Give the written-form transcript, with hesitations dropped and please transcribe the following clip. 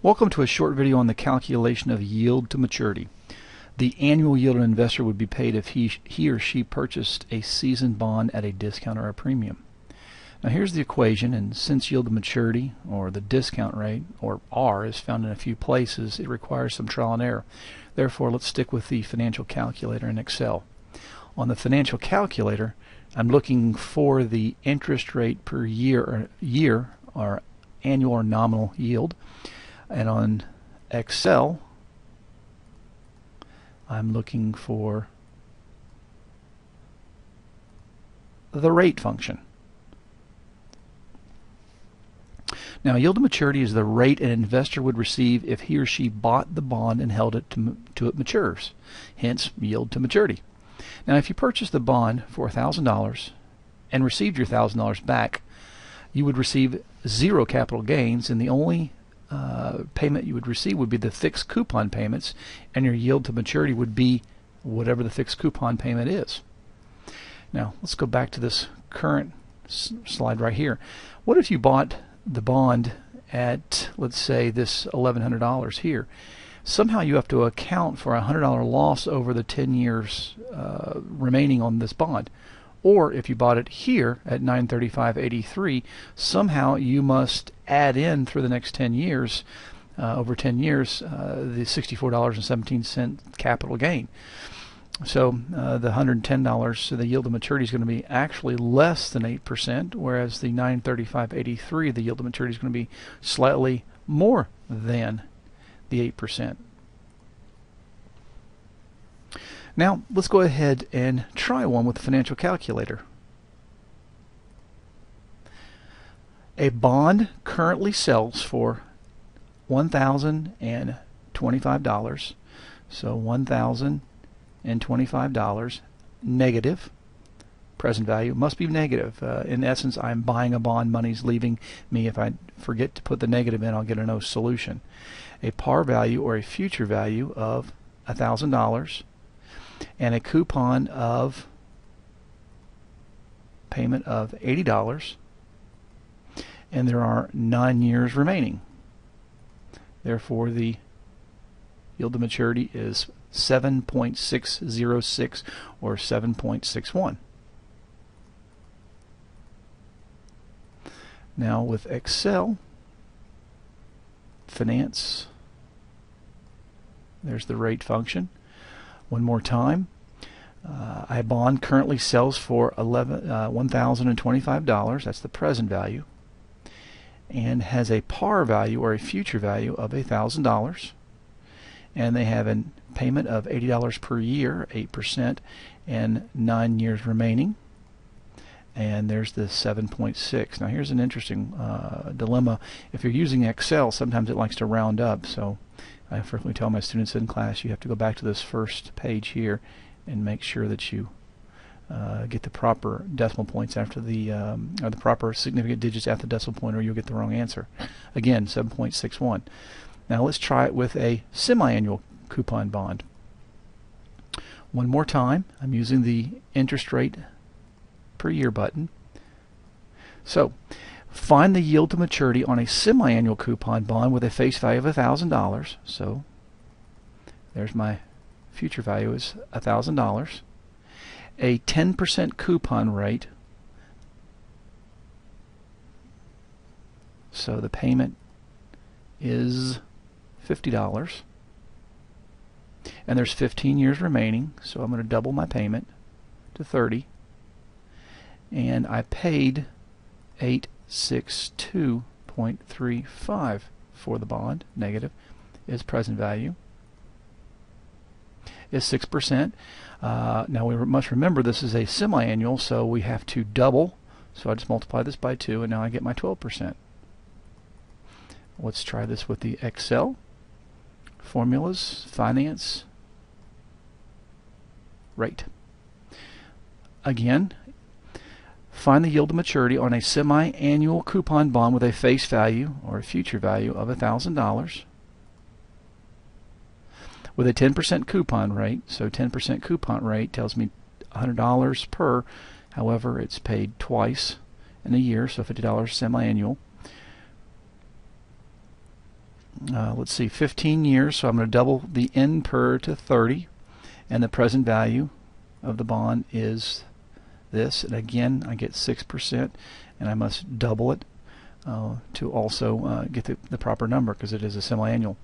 Welcome to a short video on the calculation of yield to maturity. The annual yield an investor would be paid if he or she purchased a seasoned bond at a discount or a premium. Now here's the equation, and since yield to maturity, or the discount rate, or R, is found in a few places, it requires some trial and error. Therefore, let's stick with the financial calculator in Excel. On the financial calculator, I'm looking for the interest rate per year, or annual or nominal yield. And on Excel, I'm looking for the rate function. Now, yield to maturity is the rate an investor would receive if he or she bought the bond and held it to it matures, hence yield to maturity. Now, if you purchased the bond for $1,000 and received your $1,000 back, you would receive zero capital gains, and the only payment you would receive would be the fixed coupon payments, and your yield to maturity would be whatever the fixed coupon payment is. Now let's go back to this current slide right here. What if you bought the bond at, let's say, this $1,100 here? Somehow you have to account for a $100 loss over the 10 years remaining on this bond. Or if you bought it here at $935.83, somehow you must add in through the next 10 years, over 10 years, the $64.17 capital gain. So the $110, the yield to maturity is going to be actually less than 8%, whereas the $935.83, the yield to maturity is going to be slightly more than the 8%. Now let's go ahead and try one with the financial calculator. A bond currently sells for $1,025, so $1,025 negative. Present value must be negative. In essence, I'm buying a bond, money's leaving me. If I forget to put the negative in, I'll get a no solution. A par value or a future value of $1,000, and a coupon of payment of $80, and there are 9 years remaining. Therefore, the yield to maturity is 7.606 or 7.61. Now with Excel, finance, there's the rate function. One more time, a bond currently sells for $1,025, that's the present value, and has a par value or a future value of $1,000, and they have a payment of $80 per year, 8%, and 9 years remaining. And there's the 7.6. Now here's an interesting dilemma. If you're using Excel, sometimes it likes to round up, so I frequently tell my students in class you have to go back to this first page here and make sure that you get the proper decimal points after the or the proper significant digits after the decimal point, or you'll get the wrong answer. Again, 7.61. Now let's try it with a semi-annual coupon bond. One more time, I'm using the interest rate per year button. So find the yield to maturity on a semi-annual coupon bond with a face value of $1,000. So there's my future value is $1,000. A 10% coupon rate. So the payment is $50. And there's 15 years remaining, so I'm going to double my payment to 30. And I paid $862.35 for the bond. Negative is present value is 6%. Now we must remember this is a semi-annual, so we have to double. So I just multiply this by 2, and now I get my 12%. Let's try this with the Excel. Formulas, finance, rate. Again, find the yield to maturity on a semi-annual coupon bond with a face value or a future value of $1,000 with a 10% coupon rate. So 10% coupon rate tells me $100 per. However, it's paid twice in a year, so $50 semi-annual. let's see, 15 years, so I'm going to double the NPER to 30, and the present value of the bond is this, and again I get 6%, and I must double it to also get the proper number because it is a semi-annual.